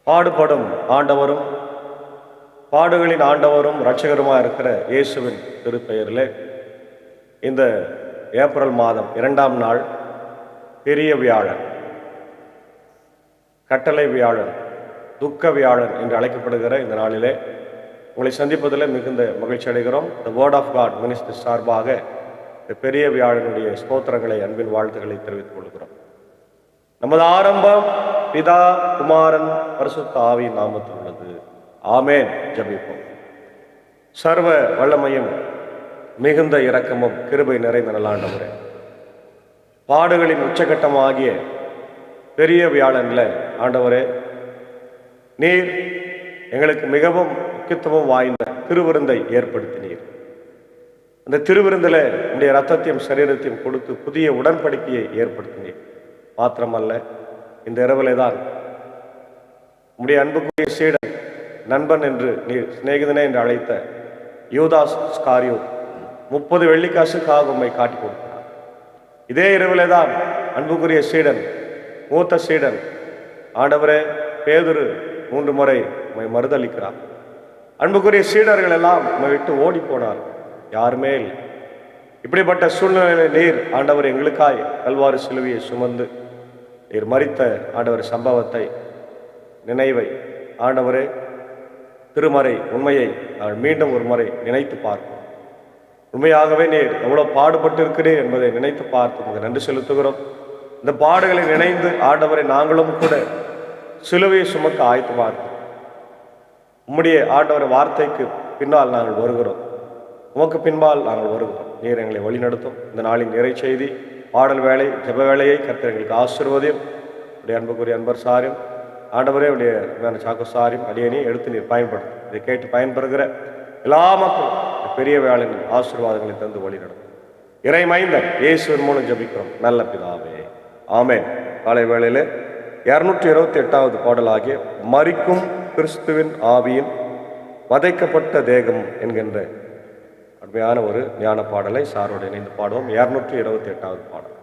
பாடுபடும் ஆண்டவரும் பாடுகளின் ஆண்டவரும் இரட்சகருமாக இருக்கிற இயேசுவின் திருப்பெயரிலே இந்த ஏப்ரல் மாதம் 2ஆம் நாள் பெரிய வியாழன், கட்டளை வியாழன், துக்க வியாழன் என்று அழைக்கப்படுகிற இந்த நாளிலே உங்களை சந்திப்பதில் மிகுந்த மகிழ்ச்சி அடைகிறோம். The word of God ministry சார்பாக இந்த பெரிய வியாழனுடைய ஸ்தோத்திரங்களை, அன்பின் வாழ்த்துக்களை தெரிவித்துக் கொள்கிறோம். நமது ஆரம்பம் பிதா, குமாரன், பரிசுத்த ஆவியின் நாமத்தில் உள்ளது. ஆமேன். ஜெபிப்போம். சர்வ வல்லமையும் மிகுந்த இரக்கமும் கிருபை நிறைந்த நல்லாண்டவரே, பாடுகளின் உச்சகட்டமாகிய பெரிய வியாழன்ல ஆண்டவரே, நீர் எங்களுக்கு மிகவும் முக்கியத்துவம் வாய்ந்த திருவிருந்தை ஏற்படுத்தினீர். அந்த திருவிருந்தில் உடைய இரத்தத்தையும் சரீரத்தையும் கொடுத்து புதிய உடன்படிக்கையை ஏற்படுத்தினீர். மாத்திரமல்ல, இந்த இரவிலே தான் உடைய அன்புக்குரிய சீடன், நண்பன் என்று நீர் சிநேகிதனே என்று அழைத்த யூதாஸ் ஸ்காரியோத் 30 வெள்ளிக்காசுக்காக உம்மை காட்டி கொடுக்கிறார். இதே இரவிலே தான் அன்புக்குரிய சீடன், மூத்த சீடன் ஆண்டவரே பேதுரு 3 முறை உம்மை மறுதளிக்கிறார். அன்புக்குரிய சீடர்கள் எல்லாம் உம்மை விட்டு ஓடி போனார், யாருமே இல்லை. இப்படிப்பட்ட சூழ்நிலையில நீர் ஆண்டவர் எங்களுக்காய் கல்வாரி சிலுவையை சுமந்து நீர் மரித்த ஆண்டவர் சம்பவத்தை, நினைவை ஆண்டவரே, திருமறை உண்மையை நாங்கள் மீண்டும் ஒரு முறை நினைத்து பார்ப்போம். உண்மையாகவே நீர் எவ்வளவு பாடுபட்டு இருக்கிறீர் என்பதை நினைத்து பார்த்து உங்களுக்கு நன்றி செலுத்துகிறோம். இந்த பாடுகளை நினைந்து ஆண்டவரை நாங்களும் கூட சிலுவையை சுமக்க ஆய்த்து பார்க்கிறோம். உம்முடைய ஆண்டவர் வார்த்தைக்கு பின்னால் நாங்கள் வருகிறோம், உமக்கு பின்பால் நாங்கள் வருகிறோம். நீர் எங்களை வழிநடத்தும். இந்த நாளின் நிறை செய்தி, பாடல் வேலை, ஜெப வேலையை கர்த்தர் எங்களுக்கு ஆசீர்வதியும். உடைய அன்புக்குரிய அன்பர் சாரியும் ஆண்டவரே, உடைய சாக்கு சாரியும் அடியணி எடுத்து நீர் பயன்படுத்தும். இதை கேட்டு பயன்பெறுகிற எல்லா மக்களும் பெரிய வேலையின் ஆசீர்வாதங்களை தந்து வழி நடத்தும். இறை மைந்தன் இயேசுவின் மூலம் ஜெபிக்கிறோம் நல்ல பிதாவே, ஆமென். காலை வேளையிலே 228வது பாடலாகிய மரிக்கும் கிறிஸ்துவின் ஆவியின் வதைக்கப்பட்ட தேகம் என்கின்ற அருமையான ஒரு ஞான பாடலை சாரோடு இணைந்து பாடுவோம். 228வது பாடல்.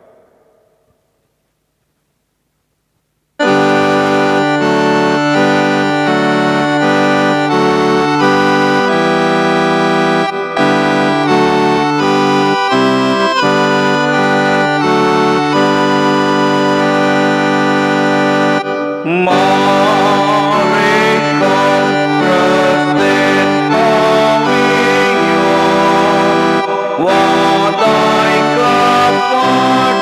What I got for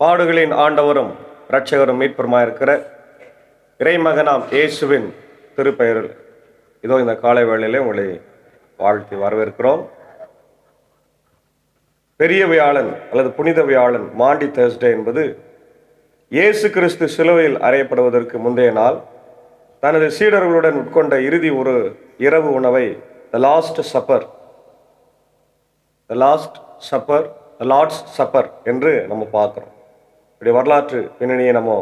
பாடுகளின் ஆண்டவரும் இரட்சகரும் மீட்பருமாயிருக்கிற இறைமகனாம் இயேசுவின் திருப்பெயரில் இதோ இந்த காலை வேளையிலே உங்களை வாழ்த்தி வரவேற்கிறோம். பெரிய வியாழன் அல்லது புனித வியாழன், மாண்டி தேர்ஸ்டே என்பது இயேசு கிறிஸ்து சிலுவையில் அறையப்படுவதற்கு முந்தைய நாள் தனது சீடர்களுடன் உட்கொண்ட இறுதி ஒரு இரவு உணவை த லார்ட்ஸ் சப்பர் என்று நம்ம பார்க்கிறோம். இப்படி வரலாற்று பின்னணியை நம்ம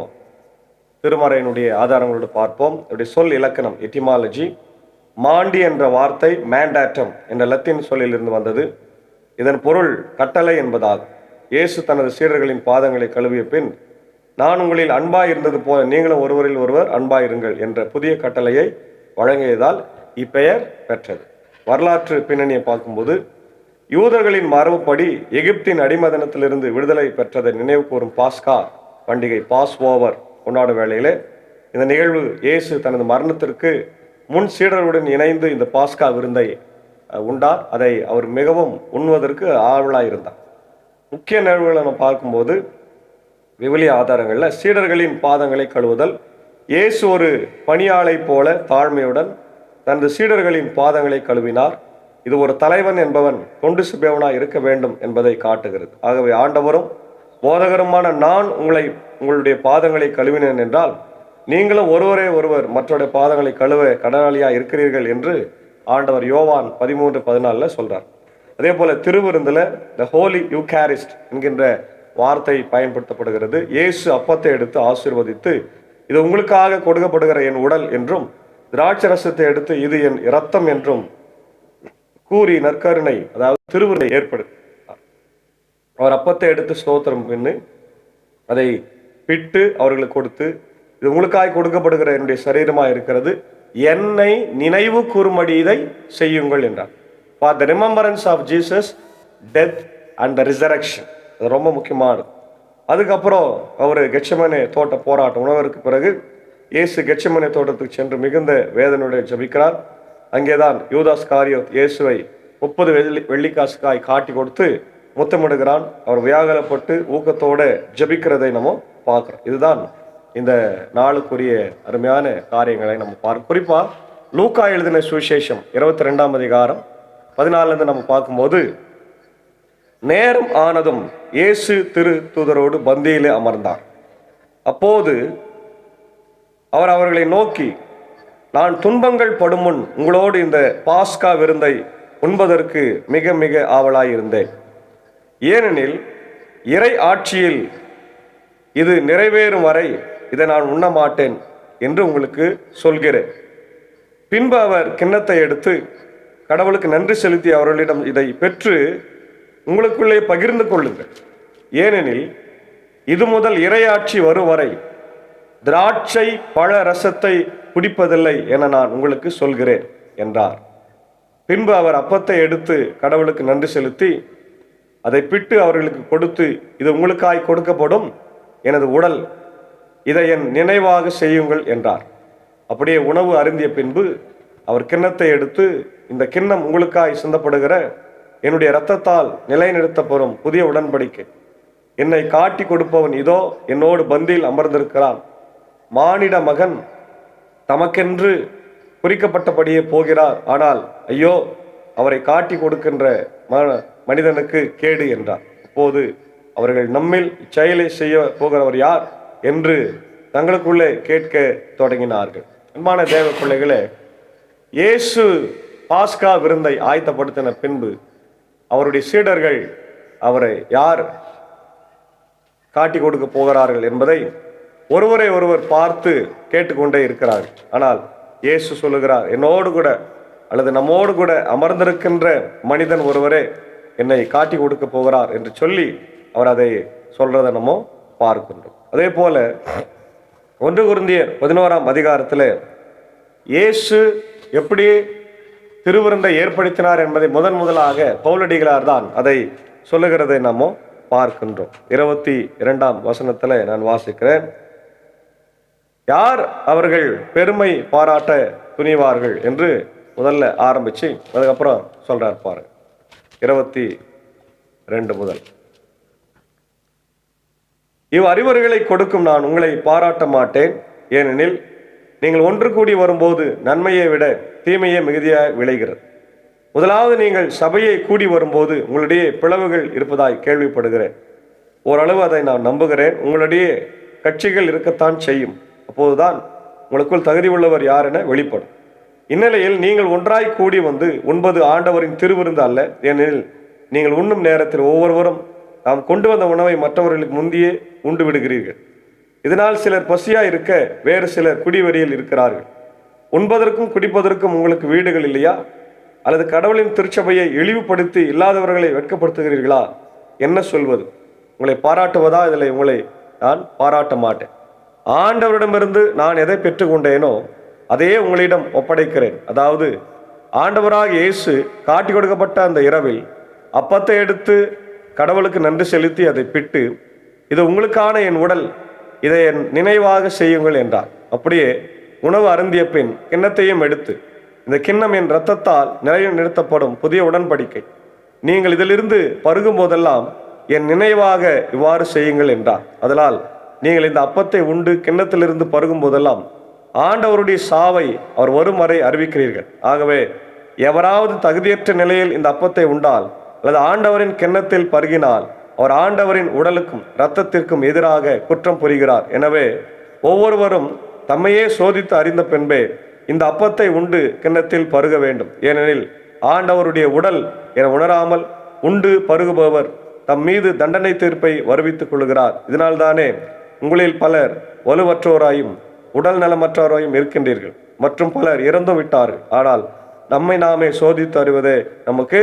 திருமறையினுடைய ஆதாரங்களோடு பார்ப்போம். இப்படி சொல் இலக்கணம் எட்டிமாலஜி, மாண்டி என்ற வார்த்தை மேண்டாட்டம் என்ற லத்தீன் சொல்லிலிருந்து வந்தது. இதன் பொருள் கட்டளை என்பதாகும். இயேசு தனது சீடர்களின் பாதங்களை கழுவிய பின், நான் உங்களில் அன்பாய் இருந்தது போல நீங்களும் ஒருவரில் ஒருவர் அன்பாயிருங்கள் என்ற புதிய கட்டளையை வழங்கியதால் இப்பெயர் பெற்றது. வரலாற்று பின்னணியை பார்க்கும்போது, யூதர்களின் மரபுப்படி எகிப்தின் அடிமதனத்திலிருந்து விடுதலை பெற்றதை நினைவு கூறும் பாஸ்கா பண்டிகை, பாஸ் ஓவர் கொண்டாடும் வேளையிலே இந்த நிகழ்வு இயேசு தனது மரணத்திற்கு முன் சீடர்களுடன் இணைந்து இந்த பாஸ்கா விருந்தை உண்டார். அதை அவர் மிகவும் உண்ணுவதற்கு ஆவலாயிருந்தார். முக்கிய நிகழ்வுகளை நம்ம பார்க்கும்போது விவிலிய ஆதாரங்களில் சீடர்களின் பாதங்களை கழுவுதல், இயேசு ஒரு பணியாளை போல தாழ்மையுடன் தனது சீடர்களின் பாதங்களை கழுவினார். இது ஒரு தலைவன் என்பவன் தொண்டு சுபேவனாய் இருக்க வேண்டும் என்பதை காட்டுகிறது. ஆகவே ஆண்டவரும் போதகருமான நான் உங்களுடைய பாதங்களை கழுவினேன் என்றால் நீங்களும் ஒருவரே ஒருவர் மற்றவருடைய பாதங்களை கழுவ கடனாளியா இருக்கிறீர்கள் என்று ஆண்டவர் யோவான் 13:14 சொல்றார். அதே போல திருவிருந்துல த ஹோலி யூகாரிஸ்ட் என்கின்ற வார்த்தை பயன்படுத்தப்படுகிறது. இயேசு அப்பத்தை எடுத்து ஆசீர்வதித்து, இது உங்களுக்காக கொடுக்கப்படுகிற என் உடல் என்றும், திராட்சை ரசத்தை எடுத்து இது என் இரத்தம் என்றும் கூறி நற்கருணை, அதாவது திருவிருந்தை ஏற்படுத்தினார். அவர் அப்பத்தை எடுத்து ஸ்தோத்திரம் பின்னு அதை பிட்டு அவர்களுக்கு கொடுத்து, இது உங்களுக்காய் கொடுக்கப்படுகிற என்னுடைய சரீரமாக இருக்கிறது, என்னை நினைவு கூறும்படி இதை செய்யுங்கள் என்றார். For the remembrance of Jesus death and the resurrection. அது ரொம்ப முக்கியமானது. அதுக்கப்புறம் அவர் கெட்செமனே தோட்ட போராட்டம் உணவருக்கு பிறகு இயேசு கெட்செமனே தோட்டத்துக்கு சென்று மிகுந்த வேதனையுடைய ஜபிக்கிறார். அங்கேதான் யூதாஸ் காரியோத் இயேசுவை 30 வெள்ளிக்காசுக்காய் காட்டி கொடுத்து முத்தமிடுகிறான். அவர் வியாகுலப்பட்டு ஊக்கத்தோட ஜபிக்கிறதை நம்ம பார்க்கிறோம். இதுதான் இந்த நாளுக்குரிய அருமையான காரியங்களை நம்ம பார்க்க. குறிப்பா லூக்கா எழுதின சுவிசேஷம் 22ஆம் அதிகாரம் 14 நம்ம பார்க்கும்போது, நேரம் ஆனதும் இயேசு திரு தூதரோடு பந்தியிலே அமர்ந்தார். அப்போது அவர் அவர்களை நோக்கி, நான் துன்பங்கள் படும் முன் உங்களோடு இந்த பாஸ்கா விருந்தை உண்பதற்கு மிக மிக ஆவலாயிருந்தேன். ஏனெனில் இறை ஆட்சியில் இது நிறைவேறும் வரை இதை நான் உண்ண மாட்டேன் என்று உங்களுக்கு சொல்கிறேன். பின்பு அவர் கிண்ணத்தை எடுத்து கடவுளுக்கு நன்றி செலுத்தி அவர்களிடம், இதை பெற்று உங்களுக்குள்ளே பகிர்ந்து கொள்ளுங்கள். ஏனெனில் இது முதல் இறையாட்சி வரும் வரை திராட்சை பழ ரசத்தை குடிப்பதில்லை என நான் உங்களுக்கு சொல்கிறேன் என்றார். பின்பு அவர் அப்பத்தை எடுத்து கடவுளுக்கு நன்றி செலுத்தி அதை பிட்டு அவர்களுக்கு கொடுத்து, இது உங்களுக்காய் கொடுக்கப்படும் எனது உடல், இதை என் நினைவாக செய்யுங்கள் என்றார். அப்படியே உணவு அருந்திய பின்பு அவர் கிண்ணத்தை எடுத்து, இந்த கிண்ணம் உங்களுக்காய் சிந்தப்படுகிற என்னுடைய இரத்தத்தால் நிலைநிறுத்தப்படும் புதிய உடன்படிக்கை. என்னை காட்டி கொடுப்பவன் இதோ என்னோடு பந்தியில் அமர்ந்திருக்கிறான். மானிட மகன் தமக்கென்று குறிக்கப்பட்டபடியே போகிறார், ஆனால் ஐயோ அவரை காட்டி கொடுக்கின்ற மனிதனுக்கு கேடு என்றார். அப்போது அவர்கள் நம்மில் இச்செயலை செய்ய போகிறவர் யார் என்று தங்களுக்குள்ளே கேட்க தொடங்கினார்கள். அன்பான தேவ பிள்ளைகளே, இயேசு பாஸ்கா விருந்தை ஆயத்தப்படுத்தின பின்பு அவருடைய சீடர்கள் அவரை யார் காட்டி கொடுக்க போகிறார்கள் என்பதை ஒருவரை ஒருவர் பார்த்து கேட்டுக்கொண்டே இருக்கிறார்கள். ஆனால் இயேசு சொல்லுகிறார், என்னோடு கூட அல்லது நம்மோடு கூட அமர்ந்திருக்கின்ற மனிதன் ஒருவரே என்னை காட்டி கொடுக்க போகிறார் என்று சொல்லி அவர் அதை சொல்றதை நம்ம பார்க்கின்றோம். அதே போல 1 கொரிந்தியர் 11ஆம் அதிகாரத்தில் இயேசு எப்படி திருவிருந்தை ஏற்படுத்தினார் என்பதை முதலாக பவுலடிகளார் தான் அதை சொல்லுகிறதை நாம பார்க்கின்றோம். 22ஆம் வசனத்தில் நான் வாசிக்கிறேன். யார் அவர்கள் பெருமை பாராட்ட துணிவார்கள் என்று முதல்ல ஆரம்பிச்சு அதுக்கப்புறம் சொல்றார் பாருங்க. 22 முதல். அறிவுரைகளை கொடுக்கும் நான் உங்களை பாராட்ட மாட்டேன், ஏனெனில் நீங்கள் ஒன்று கூடி வரும்போது நன்மையை விட தீமையே மிகுதியாக விளைகிறது. முதலாவது நீங்கள் சபையை கூடி வரும்போது உங்களிடையே பிளவுகள் இருப்பதாய் கேள்விப்படுகிறேன். ஓரளவு அதை நான் நம்புகிறேன். உங்களிடையே கட்சிகள் இருக்கத்தான் செய்யும். அப்போதுதான் உங்களுக்குள் தகுதி உள்ளவர் யார் என வெளிப்படும். இந்நிலையில் நீங்கள் ஒன்றாய் கூடி வந்து உண்பது ஆண்டவரின் திருவிருந்து அல்ல, ஏனெனில் நீங்கள் உண்ணும் நேரத்தில் ஒவ்வொருவரும் நாம் கொண்டு வந்த உணவை மற்றவர்களுக்கு முந்தியே உண்டு விடுகிறீர்கள். இதனால் சிலர் பசியாய் இருக்க வேறு சிலர் குடிவெறியில் இருக்கிறார்கள். உண்பதற்கும் குடிப்பதற்கும் உங்களுக்கு வீடுகள் இல்லையா? அல்லது கடவுளின் திருச்சபையை இழிவுபடுத்தி இல்லாதவர்களை வெட்கப்படுத்துகிறீர்களா? என்ன சொல்வது? உங்களை பாராட்டுவதா? இதில் உங்களை நான் பாராட்ட மாட்டேன். ஆண்டவரிடமிருந்து நான் எதை பெற்றுக்கொண்டேனோ அதையே உங்களிடம் ஒப்படைக்கிறேன். அதாவது ஆண்டவராக இயேசு காட்டி கொடுக்கப்பட்ட அந்த இரவில் அப்பத்தை எடுத்து கடவுளுக்கு நன்றி செலுத்தி அதை பிட்டு, இது உங்களுக்கான என் உடல், இதை என் நினைவாக செய்யுங்கள் என்றார். அப்படியே உணவு அருந்திய பின் கிண்ணத்தையும் எடுத்து, இந்த கிண்ணம் என் இரத்தத்தால் நிலைநிறுத்தப்படும் புதிய உடன்படிக்கை, நீங்கள் இதிலிருந்து பருகும் போதெல்லாம் என் நினைவாக இவ்வாறு செய்யுங்கள் என்றார். அதனால் நீங்கள் இந்த அப்பத்தை உண்டு கிண்ணத்திலிருந்து பருகும் போதெல்லாம் ஆண்டவருடைய சாவை அவர் வரும் வரை அறிவிக்கிறீர்கள். ஆகவே எவராவது தகுதியற்ற நிலையில் இந்த அப்பத்தை உண்டால் அல்லது ஆண்டவரின் கிண்ணத்தில் பருகினால் அவர் ஆண்டவரின் உடலுக்கும் இரத்தத்திற்கும் எதிராக குற்றம் புரிகிறார். எனவே ஒவ்வொருவரும் தம்மையே சோதித்து அறிந்த பின்பே இந்த அப்பத்தை உண்டு கிண்ணத்தில் பருக வேண்டும். ஏனெனில் ஆண்டவருடைய உடல் என உணராமல் உண்டு பருகுபவர் தம் மீது தண்டனை தீர்ப்பை வருவித்துக் கொள்கிறார். இதனால்தானே உங்களில் பலர் வலுவற்றோராயும் உடல் நலமற்றோராயும் இருக்கின்றீர்கள், மற்றும் பலர் இறந்தும் விட்டார்கள். ஆனால் நம்மை நாமே சோதித்து அறிவதே நமக்கு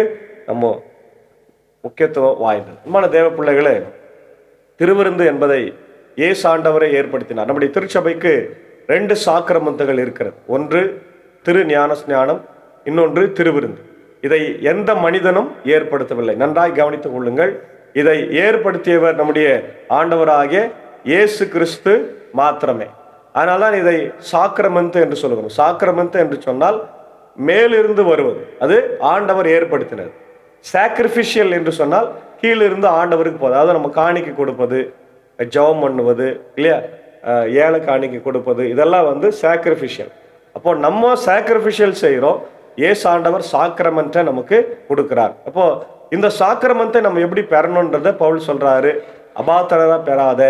முக்கியத்துவம் வாய்ந்தது. அன்பான தேவ பிள்ளைகளே, திருவிருந்து என்பதை இயேசு ஆண்டவரை ஏற்படுத்தினார். நம்முடைய திருச்சபைக்கு 2 சாக்கிரமந்தங்கள் இருக்கிறது. ஒன்று திரு ஞான ஸ்நானம், இன்னொன்று திருவிருந்து. இதை எந்த மனிதனும் ஏற்படுத்தவில்லை. நன்றாய் கவனித்துக் கொள்ளுங்கள். இதை ஏற்படுத்தியவர் நம்முடைய ஆண்டவராகிய இயேசு கிறிஸ்து மாத்திரமே. அதனால்தான் இதை சாக்கிரமெண்ட் என்று சொல்லுகிறோம். சாக்கிரமெண்ட் என்று சொன்னால் மேலிருந்து வருவது, அது ஆண்டவர் ஏற்படுத்தினது. சாக்ரிஃபிஷியல் என்று சொன்னால் கீழிருந்து ஆண்டவருக்கு போகுது. அதாவது நம்ம காணிக்கை கொடுப்பது, ஜெபம் பண்ணுவது இல்லையா, ஏழை காணிக்கை கொடுப்பது, இதெல்லாம் சாக்ரிஃபிஷியல். அப்போ நம்ம சாக்ரிஃபிஷியல் செய்கிறோம், ஏசு ஆண்டவர் சாக்கிரமெண்ட்டை நமக்கு கொடுக்கிறார். அப்போ இந்த சாக்கிரமெண்ட்டை நம்ம எப்படி பெறணுன்றதை பவுல் சொல்றாரு. அபாத்திரரா பெறாத,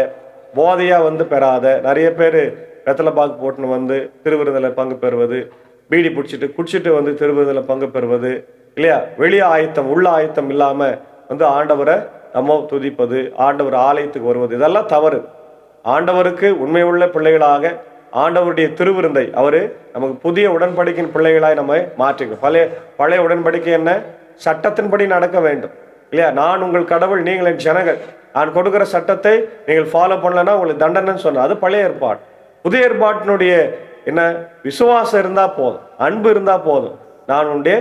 போதையா பெறாத. நிறைய பேர் வெத்தலை பாக்கு போட்டுன்னு திருவிருந்தில் பங்கு பெறுவது, பீடி பிடிச்சிட்டு குடிச்சிட்டு திருவிருந்தில் பங்கு பெறுவது இல்லையா, வெளியே ஆயத்தம் உள்ள ஆயத்தம் இல்லாம ஆண்டவரை நம்ம துதிப்பது, ஆண்டவர் ஆலயத்துக்கு வருவது, இதெல்லாம் தவறு. ஆண்டவருக்கு உண்மையுள்ள பிள்ளைகளாக ஆண்டவருடைய திருவிருந்தை அவரு நமக்கு புதிய உடன்படிக்கையின் பிள்ளைகளாய் நம்ம மாற்றிக்கணும். பழைய உடன்படிக்கை என்ன? சட்டத்தின்படி நடக்க வேண்டும் இல்லையா. நான் உங்கள் கடவுள், நீங்கள் என் ஜனங்கள், நான் கொடுக்கிற சட்டத்தை நீங்கள் ஃபாலோ பண்ணலன்னா உங்களுக்கு தண்டனைன்னு சொன்ன, அது பழைய ஏற்பாடு. புதிய ஏற்பாட்டினுடைய என்ன? விசுவாசம் இருந்தா போதும், அன்பு இருந்தா போதும். நான் உன்னுடைய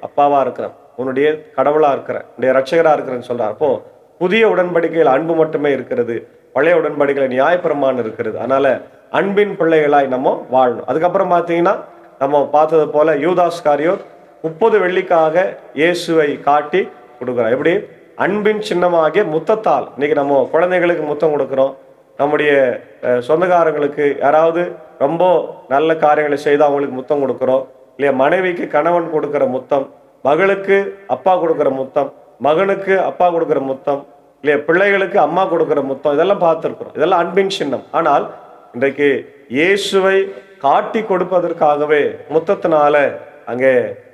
அப்பாவா இருக்கிறேன், உன்னுடைய கடவுளா இருக்கிறேன், உன்னுடைய ரட்சகரா இருக்கிறேன்னு சொல்றார். அப்போ புதிய உடன்படிக்கையில் அன்பு மட்டுமே இருக்கிறது, பழைய உடன்படிக்கையில் நியாயப்பிரமாணம் இருக்கிறது. அதனால அன்பின் பிள்ளைகளாய் நம்ம வாழணும். அதுக்கப்புறம் பார்த்தீங்கன்னா நம்ம பார்த்தது போல யூதாஸ் காரியோத் 30 வெள்ளிக்காக இயேசுவை காட்டி கொடுக்குறோம். எப்படி? அன்பின் சின்னமாகிய முத்தத்தால். இன்னைக்கு நம்ம குழந்தைகளுக்கு முத்தம் கொடுக்குறோம், நம்முடைய சொந்தக்காரங்களுக்கு யாராவது ரொம்ப நல்ல காரியங்களை செய்து அவங்களுக்கு முத்தம் கொடுக்குறோம் இல்லையா. மனைவிக்கு கணவன் கொடுக்குற முத்தம், மகளுக்கு அப்பா கொடுக்குற முத்தம், மகனுக்கு அப்பா கொடுக்குற முத்தம் இல்லையா, பிள்ளைகளுக்கு அம்மா கொடுக்குற முத்தம், இதெல்லாம் பார்த்துருக்குறோம். இதெல்லாம் அன்பின் சின்னம். ஆனால் இன்றைக்கு இயேசுவை காட்டி கொடுப்பதற்காகவே முத்தத்தினால அங்கே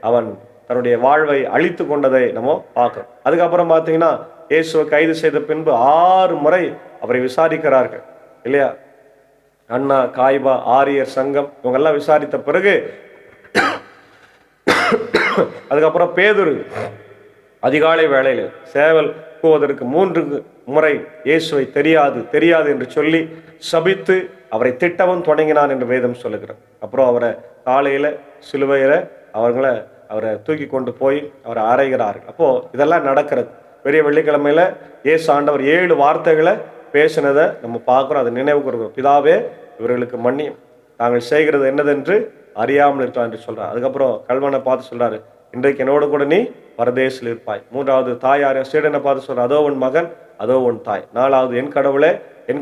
அவன் தன்னுடைய வாழ்வை அழித்து கொண்டதை நம்ம பார்க்கிறோம். அதுக்கப்புறம் பார்த்தீங்கன்னா இயேசுவை கைது செய்த பின்பு 6 முறை அவரை விசாரிக்கிறார்கள் இல்லையா? அண்ணா, காய்பா, ஆரியர் சங்கம் இவங்கெல்லாம் விசாரித்த பிறகு அதுக்கப்புறம் பேதுரு அதிகாலை வேளையில் சேவல் கூவதற்கு 3 முறை இயேசுவை தெரியாது என்று சொல்லி சபித்து அவரை திட்டவும் தொடங்கினான் என்று வேதம் சொல்லுகிறார். அப்புறம் அவரை காலையில சிலுவையில அவரை தூக்கி கொண்டு போய் அவரை அறைகிறார்கள். அப்போ இதெல்லாம் நடக்கிறது. பெரிய வெள்ளிக்கிழமையில இயேசு ஆண்டவர் 7 வார்த்தைகளை பேசினதை நம்ம பார்க்குறோம். அதை நினைவு கூறுகிறோம். பிதாவே, இவர்களுக்கு மன்னியும், தாங்கள் செய்கிறது என்னதென்று அறியாமல் இருக்கலாம் என்று சொல்றார். அதுக்கப்புறம் கல்வனை பார்த்து சொல்றாரு, இன்றைக்கு என்னோடு கூட நீ பரதேசில் இருப்பாய். 3வது தாயார் சீடனை பார்த்து சொல்றார், அதோ உன் மகன், அதோ உன் தாய். 4வது என்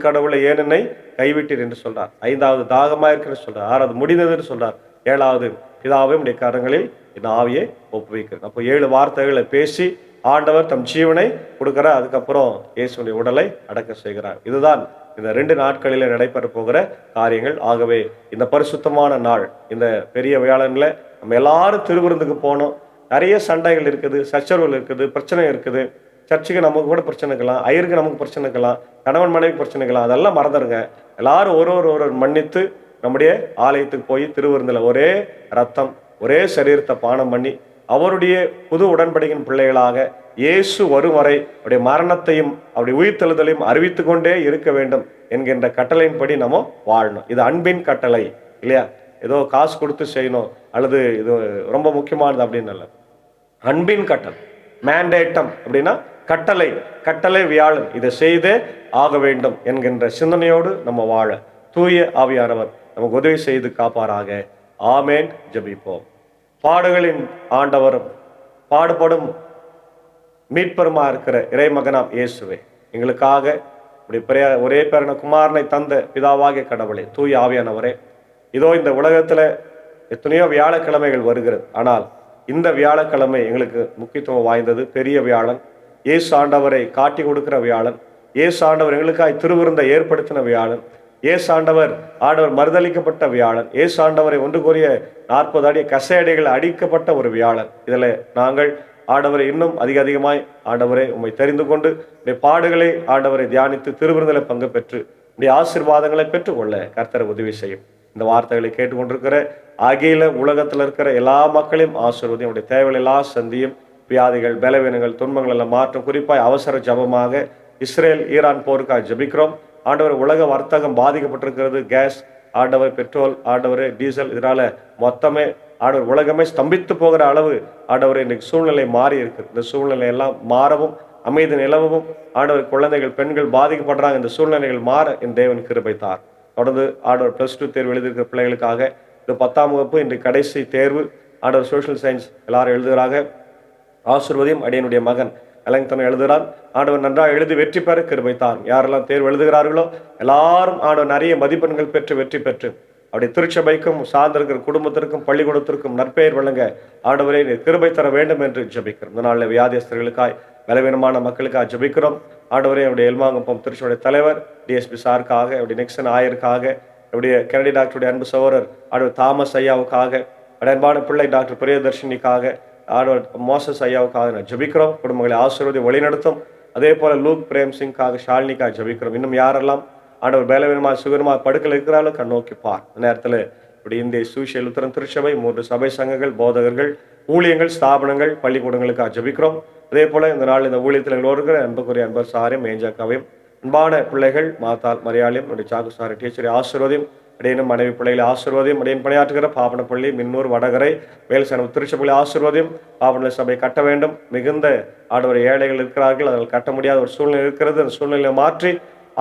கடவுளை ஏன் என்னை கைவிட்டீர் என்று சொல்றார். 5வது தாகமா இருக்கிறது சொல்றார். 6வது முடிந்தது என்று சொல்றார். 7வது பிதாவே உடைய கரங்களில் என் ஆவியை ஒப்புவிக்கிறேன். அப்போ 7 வார்த்தைகளை பேசி ஆண்டவர் தம் ஜீவனை கொடுக்கிறார். அதுக்கப்புறம் இயேசுடைய உடலை அடக்க செய்கிறார். இதுதான் இந்த 2 நாட்களில நடைபெற போகிற காரியங்கள். ஆகவே இந்த பரிசுத்தமான நாள், இந்த பெரிய வியாழன்ல நம்ம எல்லாரும் திருவிருந்துக்கு போனோம். நிறைய சண்டைகள் இருக்குது, சச்சரவுகள் இருக்குது, பிரச்சனை இருக்குது. சர்ச்சுக்கு நமக்கு கூட பிரச்சனை இருக்கலாம், ஐயருக்கு நமக்கு பிரச்சனை இருக்கலாம், கணவன் மனைவி பிரச்சனை இருக்கலாம். அதெல்லாம் மறந்துடுங்க. எல்லாரும் ஒருவர் மன்னித்து நம்முடைய ஆலயத்துக்கு போய் திருவிருந்தில் ஒரே ரத்தம், ஒரே சரீரத்தை பானம் பண்ணி அவருடைய புது உடன்படிக்கையின் பிள்ளைகளாக இயேசு வரும் வரை அவருடைய மரணத்தையும் அவருடைய உயிர்த்தெழுதலையும் அறிவித்து கொண்டே இருக்க வேண்டும் என்கின்ற கட்டளையின்படி நம்ம வாழணும். இது அன்பின் கட்டளை இல்லையா? ஏதோ காசு கொடுத்து செய்யணும் அல்லது இது ரொம்ப முக்கியமானது அப்படின்னு இல்லை. அன்பின் கட்டளை, மேண்டேட்டம் அப்படின்னா கட்டளை வியாழன், இதை செய்தே ஆக வேண்டும் என்கின்ற சிந்தனையோடு நம்ம வாழ தூய ஆவியானவர் நமக்கு உதவி செய்து காப்பாராக. ஆமேன். ஜெபிப்போம். பாடுகளின் ஆண்டவரும் பாடுபடும் மீட்பருமா இருக்கிற இறைமகனாம் இயேசுவே, எங்களுக்காக ஒரே பேரான குமாரனை தந்த பிதாவாகிய கடவுளே, தூய ஆவியானவரே, இதோ இந்த உலகத்துல எத்தனையோ வியாழக்கிழமைகள் வருகிறது. ஆனால் இந்த வியாழக்கிழமை எங்களுக்கு முக்கியத்துவம் வாய்ந்தது. பெரிய வியாழன், இயேசு ஆண்டவரை காட்டி கொடுக்கிற வியாழன், இயேசு ஆண்டவர் எங்களுக்காய் திருவிருந்தை ஏற்படுத்தின வியாழன், இயேசு ஆண்டவர் மறுதளிக்கப்பட்ட வியாழன், இயேசு ஆண்டவரை 1 Corinthians 40 அடி கசையடைகள் அடிக்கப்பட்ட ஒரு வியாழன். இதில் நாங்கள் ஆண்டவரை இன்னும் அதிகமாய் ஆண்டவரை உம்மை தெரிந்து கொண்டு உடைய பாடுகளை ஆண்டவரை தியானித்து திருவிருந்தில் பங்கு பெற்று உடைய ஆசீர்வாதங்களை பெற்றுக்கொள்ள கர்த்தர் உதவி செய்யும். இந்த வார்த்தைகளை கேட்டுக்கொண்டிருக்கிற அகில உலகத்தில் இருக்கிற எல்லா மக்களையும் ஆசீர்வதியும், உடைய தேவைகள் எல்லாம் சந்தியும். வியாதிகள், பலவீனங்கள், துன்பங்கள் எல்லாம் மாற்றும். குறிப்பாக அவசர ஜபமாக இஸ்ரேல் ஈரான் போருக்காக ஜபிக்கிறோம். ஆண்டவர், உலக வர்த்தகம் பாதிக்கப்பட்டிருக்கிறது. கேஸ் ஆண்டவர், பெட்ரோல் ஆண்டவர், டீசல், இதனால மொத்தமே ஆண்டவர் உலகமே ஸ்தம்பித்து போகிற அளவு ஆண்டவர் இன்னைக்கு சூழ்நிலை மாறி இருக்கு. இந்த சூழ்நிலை எல்லாம் மாறவும், அமைதி நிலவவும், ஆண்டவர் குழந்தைகள், பெண்கள் பாதிக்கப்படுறாங்க. இந்த சூழ்நிலைகள் மாற என் தேவன் கிருபை தார். தொடர்ந்து ஆண்டவர் +2 தேர்வு எழுதியிருக்கிற பிள்ளைகளுக்காக இது 10ஆம் வகுப்பு இன்று கடைசி தேர்வு. ஆண்டவர் சோஷியல் சயின்ஸ் எல்லாரும் எழுதுகிறாங்க. ஆசீர்வதியும். அடியனுடைய மகன் அலங்தனம் எழுதுகிறான். ஆண்டவர் நன்றாக எழுதி வெற்றி பெற கிருபை தார். யாரெல்லாம் தேர்வு எழுதுகிறார்களோ எல்லாரும் ஆண்டவர் நிறைய மதிப்பெண்கள் பெற்று வெற்றி பெற்று அவருடைய திருச்சபைக்கும் சார்ந்திருக்கிற குடும்பத்திற்கும் பள்ளிக்கூடத்திற்கும் நற்பெயர் வழங்க ஆண்டவரை கிருபை தர வேண்டும் என்று ஜபிக்கிறோம். இந்த நாளில் வியாதியஸ்தர்களுக்காய், பலவீனமான மக்களுக்காக ஜபிக்கிறோம். ஆண்டவரே, அவருடைய எல்மாங்குப்பம் திருச்சியுடைய தலைவர் டிஎஸ்பி சாருக்காக, அவருடைய நெக்ஸன் ஆயருக்காக, அவருடைய கெனடி டாக்டருடைய அன்பு சகோதரர் ஆண்டவர் தாமஸ் ஐயாவுக்காக, அன்பான பிள்ளை டாக்டர் பிரியதர்ஷினிக்காக, ஆண்டவர் மோசஸ் ஐயாவுக்காக நான் ஜபிக்கிறோம். குடும்பங்களை ஆசீர்வதி வழிநடத்தும். அதே போல லூக் பிரேம் சிங்காக, ஷாலினிக்காக ஜபிக்கிறோம். இன்னும் யாரெல்லாம் ஆண்டவர் பலவீனமாக சுகரமாக படுக்கல் இருக்கிறாலும் கண் நோக்கி பார். இந்த நேரத்தில் இப்படி இந்திய சுவிசேஷ லுத்தரன் திருச்சபை 3 சபை சங்கங்கள், போதகர்கள், ஊழியங்கள், ஸ்தாபனங்கள், பள்ளிக்கூடங்களுக்காக ஜபிக்கிறோம். அதே போல இந்த நாள் இந்த ஊழியத்தில் இருக்கிற அன்புக்குரிய அன்பர் சாரையும் மேஞ்சாக்காவையும், அன்பான பிள்ளைகள் மாத்தால் மரியாளையும், என்னுடைய சாக்கு சாரி டீச்சரை ஆசீர்வதியும், அடையனும் மனைவி பிள்ளைகளை ஆசீர்வதியும், அடையன் பணியாற்றுகிற பாபனப்பள்ளி, மின்னூர், வடகரை, வேல்சனம் திருச்சபைகளை ஆசீர்வதியும். பாபன சபை கட்ட வேண்டும். மிகுந்த ஆண்டவர் ஏழைகள் இருக்கிறார்கள், அதில் கட்ட முடியாத ஒரு சூழ்நிலை இருக்கிறது. அந்த சூழ்நிலையை மாற்றி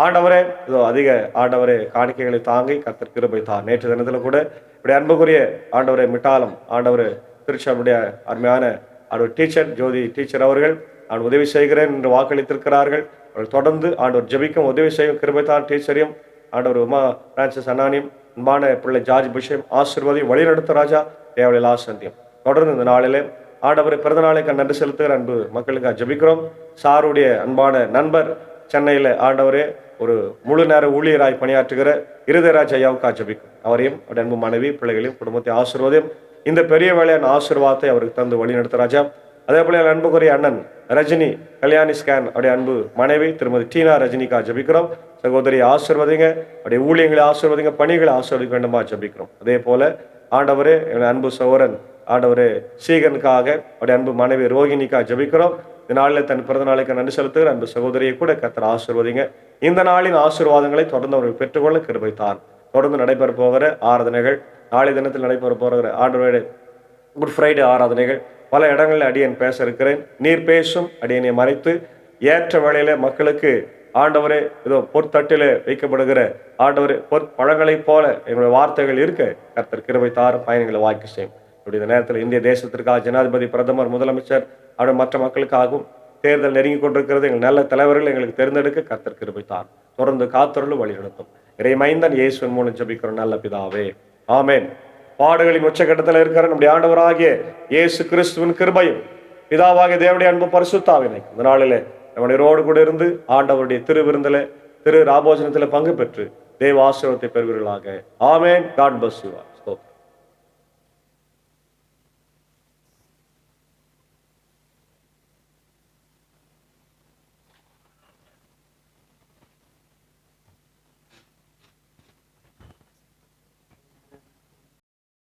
ஆண்டவரே, இதோ அதிக ஆண்டவரே காணிக்கைகளை தாங்கி கர்த்தர் கிருபை தார். நேற்று தினத்தில் கூட இப்படி அன்புக்குரிய ஆண்டவரை மிட்டாலம் ஆண்டவர் திருச்சபையுடைய அருமையான ஆண்டவர் டீச்சர் ஜோதி டீச்சர் அவர்கள் நான் உதவி செய்கிறேன் என்று வாக்களித்திருக்கிறார்கள். அவர்கள் தொடர்ந்து ஆண்டவர் ஜெபிக்கும் உதவி செய்யும் கிருபை தார். டீச்சரையும் ஆண்டவர் உமா பிரான்சிஸ் அண்ணானியும், அன்பான பிள்ளை ஜார்ஜ் பிஷையும் ஆசீர்வதியும் வழிநடத்த ராஜா தேவையில்லா சந்தியம். தொடர்ந்து இந்த நாளிலே ஆண்டவரை பிறந்த நாளைக்கு நன்றி செலுத்துகிற அன்பு மக்களுக்காக ஜெபிக்கிறோம். சாருடைய அன்பான நண்பர் சென்னையில் ஆண்டவரே ஒரு முழு நேர ஊழியராய் பணியாற்றுகிற இருதயராஜ் ஐயாவுக்காக ஜெபிக்கும். அவரையும் அவருடைய அன்பு மனைவி பிள்ளைகளையும் குடும்பத்தை ஆசீர்வதியும். இந்த பெரிய வேலையான ஆசீர்வாதத்தை அவருக்கு தந்து வழி நடத்த ராஜா. அதே போல அன்புக்குரிய அண்ணன் ரஜினி கல்யாணி ஸ்கேன் அவருடைய அன்பு மனைவி திருமதி டீனா ரஜினிக்கா ஜபிக்கிறோம். சகோதரியை ஆசீர்வதிங்க, அவருடைய ஊழியங்களை ஆசீர்வதிங்க, பணிகளை ஆசீர்வதிக்க வேண்டுமா ஜபிக்கிறோம். அதே போல ஆண்டவரே என் அன்பு சகோதரன் ஆண்டவரே சீகனுக்காக அவருடைய அன்பு மனைவி ரோகிணிக்கா ஜபிக்கிறோம். இந்த நாளில் தன் பிறந்த நாளைக்கு நன்றி செலுத்துகிற அன்பு சகோதரியை கூட கர்த்தர் ஆசீர்வதிங்க. இந்த நாளின் ஆசீர்வாதங்களை தொடர்ந்து அவர்கள் பெற்றுக்கொள்ள கிருபை தான். தொடர்ந்து நடைபெற போகிற ஆராதனைகள், நாளை தினத்தில் நடைபெற போகிற ஆண்டவருடைய குட் ஃப்ரைடே ஆராதனைகள் பல இடங்களில் அடியேன் பேச இருக்கிறேன். நீர் பேசும், அடியனை மறைத்து ஏற்ற வேளையில மக்களுக்கு ஆண்டவரே இதோ பொற்தட்டிலே வைக்கப்படுகிற ஆண்டவரே பொற்பழங்களைப் போல எங்களுடைய வார்த்தைகள் இருக்க கர்த்தர் கிருபை தார், பயணங்களை வாய்க்கு செய்யும். இப்படி இந்த நேரத்தில் இந்திய தேசத்திற்காக ஜனாதிபதி, பிரதமர், முதலமைச்சர் அவருடைய மற்ற மக்களுக்காகவும் தேர்தல் நெருங்கி கொண்டிருக்கிறது. எங்கள் நல்ல தலைவர்கள் எங்களுக்கு தேர்ந்தெடுக்க கர்த்தர் கிருபை தார். தொடர்ந்து காத்தருளும் வழி நடத்தும். இறைமைந்தன் இயேசுவின் மூலம் ஜெபிக்கிறோம் நல்ல பிதாவே, ஆமென். பாடுகளின் உச்சகட்டத்தில் இருக்கிற நம்முடைய ஆண்டவராகிய இயேசு கிறிஸ்துவின் கிருபையும் பிதாவாகிய தேவனுடைய அன்பு பரிசுத்தாவினை இந்த நாளிலே நம்மளோடு கூட இருந்து ஆண்டவருடைய திரு ராபோஜனத்தில் பங்கு பெற்று தேவ ஆசீர்வாதத்தை பெறுவீர்களாக. ஆமென். God bless you.